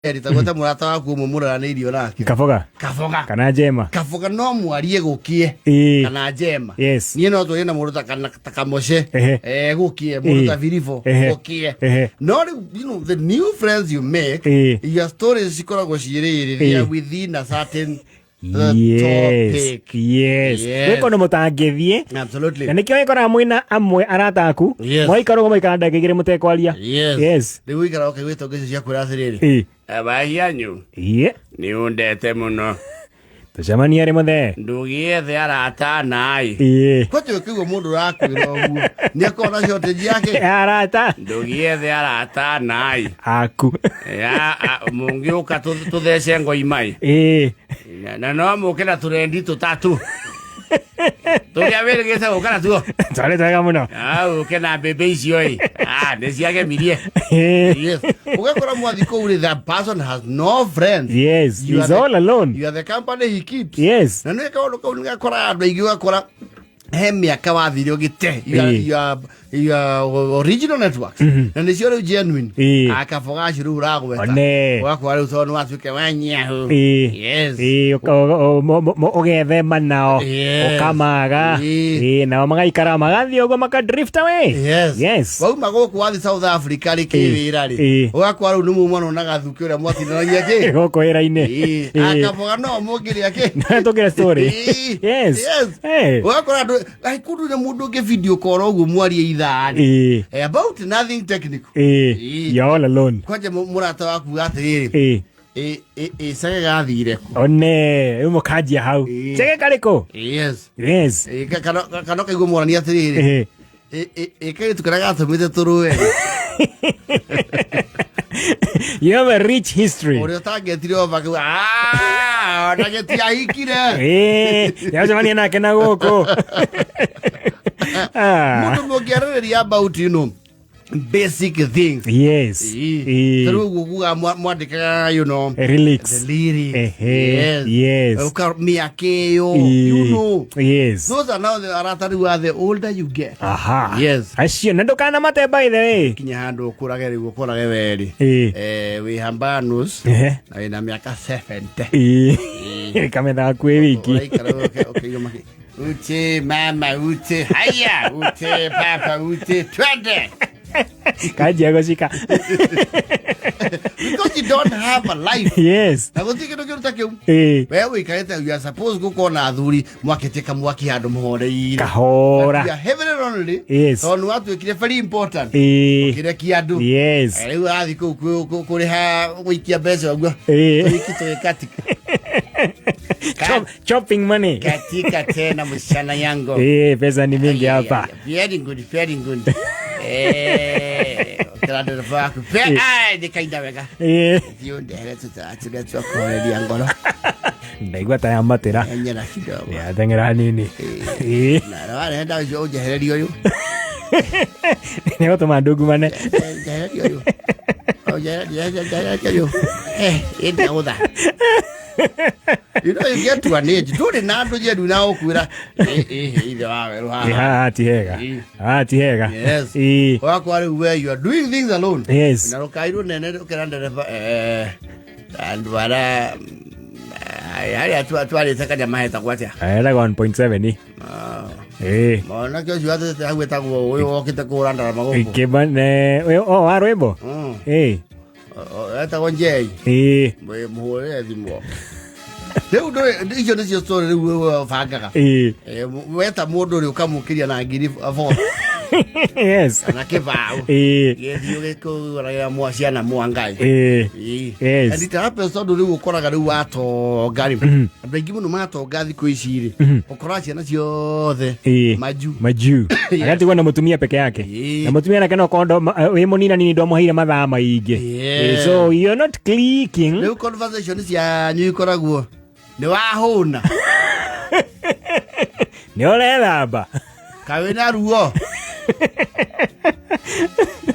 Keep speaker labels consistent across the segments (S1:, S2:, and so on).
S1: Erita murata waku mumuranirio nake.
S2: Kafoga. Kana Jema.
S1: Kafoga no mwarie gukie. Kana Jema.
S2: Yes.
S1: Niĩ no tũrĩ na mũndũ ta Kamoshe. Gukie mũndũ ta Virivo. Gukie. No, you know, the new friends you make, your stories cikoragwo ciĩrĩrĩria within a certain topic.
S2: Yes. Weko no mutangithie.
S1: Absolutely.
S2: Na nikio ikora mwina amwe arataku. Mwaikaro maikanda ngigire mutekwaria.
S1: Yes. Rĩu ikara okay wĩto ngĩcio cia kwĩra atĩrĩrĩ. Abahianyu. Ni undete muno.
S2: Tũcemania rĩ muthe.
S1: Ndũgiethe arata nai. Kwatĩ ũkĩgwo mũndũ ũrakwĩra ũguo. Nĩakona shortage yake.
S2: Arata.
S1: Ndũgiethe arata nai.
S2: Aku.
S1: Ya mũngĩũka tũthece ngoi mai. Na no mũke na tũrendi tũtatũ. Tũrĩa wĩrĩgĩte gũkana tuo.
S2: Twarĩ twega mũno.
S1: Ũke na mbembe icio ĩ. Nĩciagemirie. Yes. Ũgakora mwathi kũu the person has no friends.
S2: Yes. He's all alone.
S1: You are the company he keeps.
S2: Yes.
S1: Na nĩ kaũndũ kau nĩgakora andũ aingĩ ũgakora he mĩaka wathire ũgĩte. Your original networks. Na nĩcio rĩu genuine. Akafoga acio rĩu ũragweta. Ũgakora rĩu tondũ watuĩke wanyahu. Yes.
S2: Ũgethema nao. Ũkamaga. Nao magaikara magathiĩ ũguo makadrift away. Yes.
S1: Wauma gũkũ wathi South Africa rĩ kĩwĩra rĩ. Ũgakora rĩu nĩ mumano na gathuki ũrĩa mwatindanagia kĩ.
S2: Gũkũ wĩra-inĩ.
S1: Akafoga no mũngĩrĩa kĩ.
S2: Tũkĩre story. Yes.
S1: Ũgakora andũ kundu nĩ mũndũ ũngĩ video call ũguo mwarie ithani. About nothing technical.
S2: You're all alone.
S1: Kwaje murata waku atĩrĩrĩ. Sage gathire.
S2: One, umukanjia hau. Sage kariko.
S1: Yes. Kana kaigua mwarania atĩrĩrĩ. Kaĩ tukara gatumĩte tũrũe.
S2: You have a rich history.
S1: Ore utangĩtire over. Na geti ahikire.
S2: Yacemania nake na gũkũ.
S1: Mũndũ mũngĩarĩrĩria about, you know, basic things.
S2: Yes.
S1: Through kuga mwandikaga, you know,
S2: lyrics.
S1: The lyrics.
S2: Yes.
S1: Miakeyo, you know.
S2: Yes.
S1: Those are now the aratari where the older you get.
S2: Aha.
S1: Yes.
S2: Acio na ndukana mate by the way.
S1: Kinya handu kurage rĩguo kurage weri. We hambanus. Na ina miaka 70.
S2: Kametha kwĩ wiki.
S1: Okay, Uche mama, uche haya, uche papa, uche twende.
S2: Kaji goshika.
S1: Because you don't have a life.
S2: Yes.
S1: Na gũtirĩ kĩndũ kĩrutakiu. Wewe ikaĩte you are supposed gũkorwo na athuri mwakĩtĩka mwaki handũ mũhoreire.
S2: Kahora.
S1: You are heavily lonely.
S2: Yes.
S1: Tondũ watuĩkire very important. Ũkĩrekia andũ.
S2: Yes.
S1: Rĩu athi kũu kũrĩha gũikia mbeca ũguo. Wiki tũgĩkatika.
S2: Chopping money.
S1: Katika tena msichana yangu.
S2: Pesa ni mingi hapa.
S1: Very good. Kila vaku. Nikaida wega. Ndio ndere tutatuleta kwa ile ngoro.
S2: Ndaigua taya matera.
S1: Nyera kidogo.
S2: Ya tengera nini?
S1: Na wanaenda ujehererio yo.
S2: Ni watu mandugu mane.
S1: Jehererio yo. Jehererio. Enda oda. You know, you get to an age. Don't nando je do now kwira. Either wa.
S2: Hega.
S1: Yes. Where you are doing things alone.
S2: Yes.
S1: Na rokairo nene keranda and wara hali atu taka jamaa itakuatia.
S2: Era 1.7
S1: Maana kio juata hagweta go uyo okita kuranda na magombo.
S2: Kebane arwebo.
S1: Eta onjei. Muhore thimo. Rĩu icio nĩcio story rĩu bangaga. Weta mũndũ rĩu ũkamũkĩria na ngiri 4.
S2: Yes.
S1: Na kĩbao. Gĩthiĩ gĩkũraga mwaciana mwangai. Yes. And it happens tondũ rĩu ũkoraga rĩu watonga rĩ. Andũ aingĩ mũno matonga thikũ ici rĩ. Ũkora ciana ciothe maju. Agatigwo na mũtumia peke yake. Na mũtumia nake no kondo wĩ mũnina nini ndomũheire mathaa maingĩ. So you're not clicking. Rĩu conversation cianyu ikoragwo nĩ wahũna.
S2: Nĩ ũrethamba.
S1: Kawe na ruo.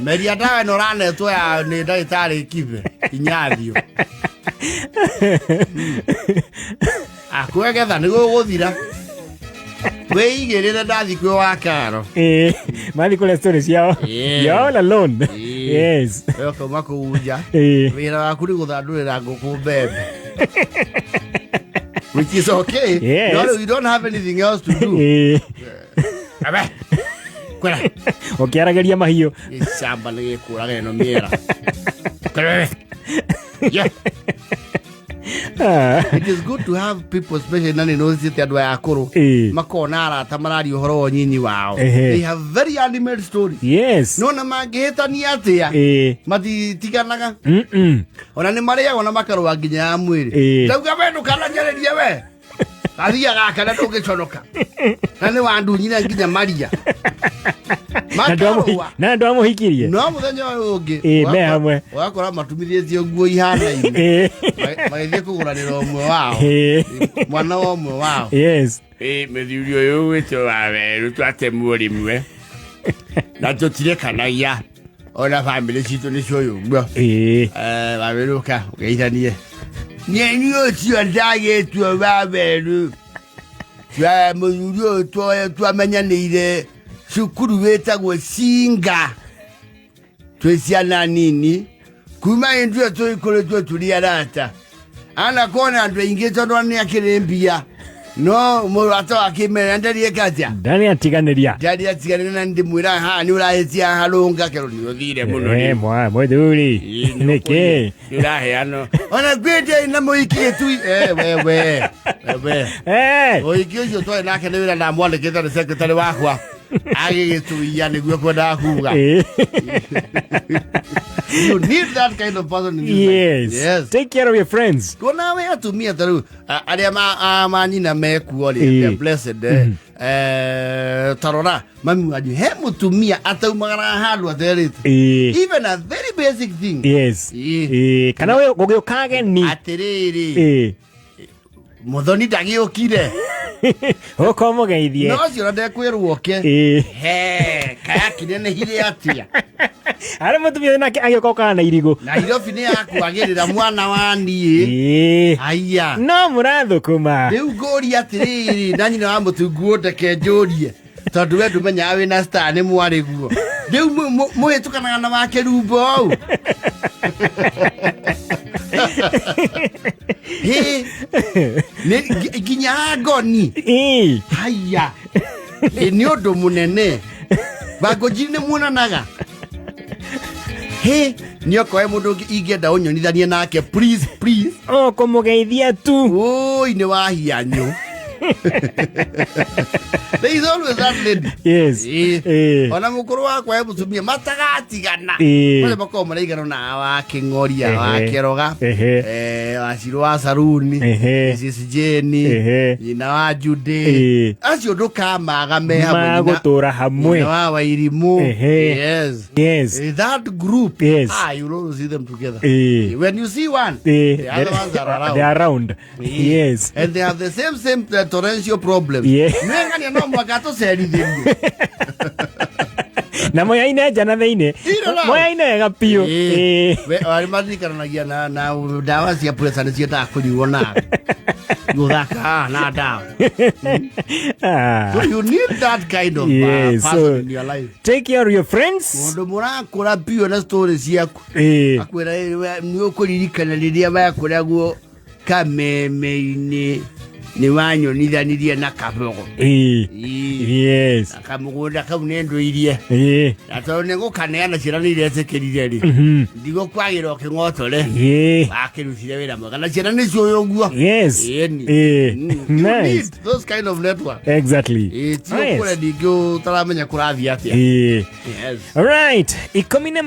S1: Meria dawa no ranetwo ya nĩ ndagĩtarĩ kibe inyathio. Akwegetha nĩ gũgũthira. Wei gerera ndathi kwe wa karo.
S2: Mali kule stories yao. You're all alone. Yes.
S1: Weko mako uja. Wira waku ni guthandurira nguku mbembe. Which is okay.
S2: Yes.
S1: No, you don't have anything else to do. Abe. Kwera.
S2: Okiarageria mahiyo.
S1: Ishamba ni kuraga no miera. Kwera. Yeah. It is good to have people, especially nani no sisi adwa yakuru. Makona arata marari uhoro nyinyi wao. They have very animated stories.
S2: Yes.
S1: No na mageta ni atia. Mati tikanaga. Ona ni maria ona makaro wanginya mwiri. Ndauga wendu kana nyererie we. Athia gaka na ndugiconoka. Na ni wandu nyina nginya maria.
S2: Na ndo amuhikirie.
S1: No muthenya ungi.
S2: Me hamwe.
S1: Wakora matumithie nguo ihana ine. Magithie kuguranira umwe wao. Mwana umwe wao.
S2: Yes.
S1: Methiuri uyu wito wawe twatemu rimwe. Na tutire kana ya. Ona family citu ni coyo ngwa. Baberuka ugeithanie. Nyeni ucio ndagetwo baberu. Twa muthuri twamenyanire cukuru wetagwo Singa. Tweciana nini kuma indwe twikoretwo turi arata. Ana kona andu ingi tondu ni akirembia. No murata akimera ndari ekatia.
S2: Ndani atiganiria.
S1: Ndari atiganiria ndi mwira ha ni urahetia harunga kero ni uthire muno ni.
S2: Muthuri. Niki.
S1: Irahe ano. Ona gwete na muikie tu wewe. Oiki ucio twa nake ni wira na mwandikite ni secretary wakwa. Agigituia niguo kwenda kuga. You need that kind of person in your life.
S2: Yes. Take care of your friends.
S1: Kona we atumia taru aria manyina meku oli they're blessed. Tarora mami waji he mutumia ataumagara handu aterite. Even a very basic thing.
S2: Yes. Kana we gugiukage ni
S1: atiriri. Muthoni ndagiukire.
S2: Okomo geithie.
S1: No cio ndekwirwo ke. Kaya kinene hire atia.
S2: Ara mutumia nake agikoka na irigo.
S1: Na Nairobi ni yakwagirira mwana wani. Aya.
S2: No murathukuma.
S1: Riu ngori atiriri na nyina wa mutungu ndeke njurie. Tondu we ndumenya we na star ni mwariguo. Riu muhitukanaga na wake rumbo. Ginya ngoni. Haya. Ni undu munene. Bagojine muonanaga. Ni okoe mundu ingenda unyonithanie nake please.
S2: Kumugeithia tu.
S1: Oi ni wahianyo. There is always that lady.
S2: Yes.
S1: Ona mukuru wakwa ebutumia matagatigana. Mole bako maraigana na wake ngoria wake roga. Ashirwa saruni. Sisi Jeni. Ina wa Jude. Acio ndukamaga me hamwe.
S2: Magutura hamwe.
S1: Na wa Wairimu. Yes. That group.
S2: Yes.
S1: You always see them together. When you see one,
S2: the
S1: other ones are around.
S2: They are around. Yes.
S1: And they have the same torrential problems. Mwengania no mwagato serithirio.
S2: Na moya ine jana theine. Moya ine gapio.
S1: We ari mathikanagia na dawa cia pressure cia ta kunyuo na. Guthaka na dawa. So you need that kind of person in your life.
S2: Take care of your friends.
S1: Mundu murakura bio na stories ciaku. Akwira ni ukuririkana riria bakureguo kameme-ini ni wanyonithanirie na kabogo.
S2: Yes.
S1: Akamugunda kau nendo irie. Ato nego kaneana cirani irie tekirire ri. Ndigo kwagiro kingotore. Akirutire wira mwega na cirani cio uguo.
S2: Yes.
S1: Nice. Those kind of network.
S2: Exactly.
S1: Tio kure ndigio taramenya kurathia atia.
S2: Yes. All right. Ikomine